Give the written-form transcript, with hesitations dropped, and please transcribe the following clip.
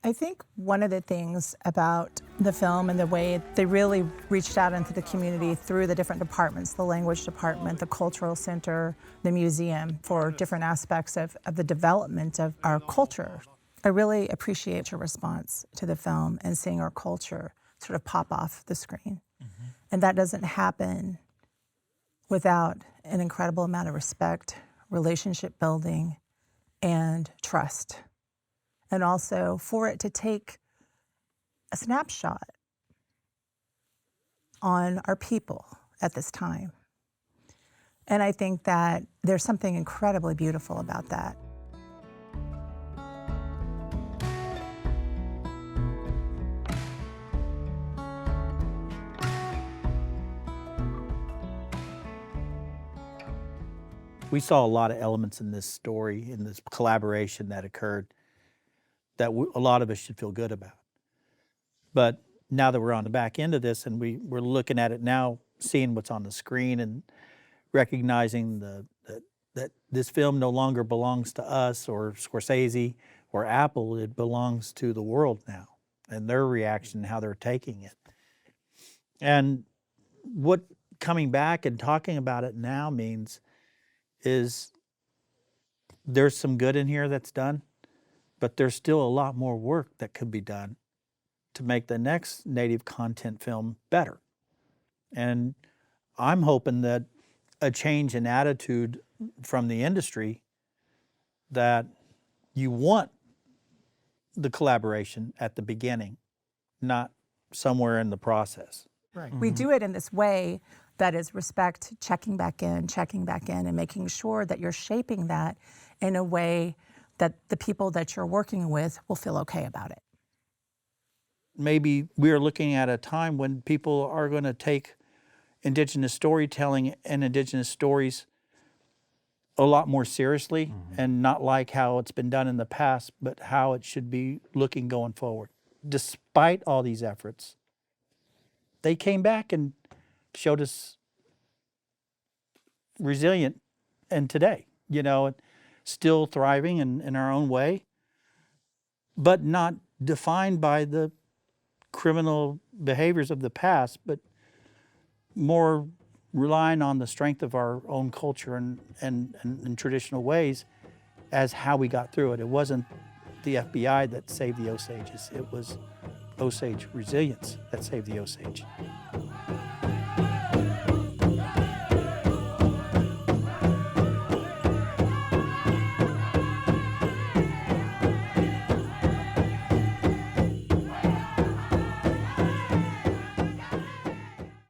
I think one of the things about the film and the way they really reached out into the community through the different departments, the language department, the cultural center, the museum, for different aspects of the development of our culture. I really appreciate your response to the film and seeing our culture sort of pop off the screen. And that doesn't happen without an incredible amount of respect, relationship building, and trust. And also for it to take a snapshot on our people at this time. And I think that there's something incredibly beautiful about that. We saw a lot of elements in this story, in this collaboration that occurred, that a lot of us should feel good about. But now that we're on the back end of this and we're looking at it now, seeing what's on the screen and recognizing that this film no longer belongs to us or Scorsese or Apple, it belongs to the world now and their reaction, how they're taking it. And what coming back and talking about it now means is there's some good in here that's done, but there's still a lot more work that could be done to make the next native content film better. And I'm hoping that a change in attitude from the industry, that you want the collaboration at the beginning, not somewhere in the process. Right. We do it in this way that is respect, checking back in, and making sure that you're shaping that in a way that the people that you're working with will feel okay about it. Maybe we're looking at a time when people are going to take Indigenous storytelling and Indigenous stories a lot more seriously, and not like how it's been done in the past, but how it should be looking going forward. Despite all these efforts, they came back and showed us resilient and today, still thriving in our own way, but not defined by the criminal behaviors of the past, but more relying on the strength of our own culture and traditional ways as how we got through it. It wasn't the FBI that saved the Osages. It was Osage resilience that saved the Osage.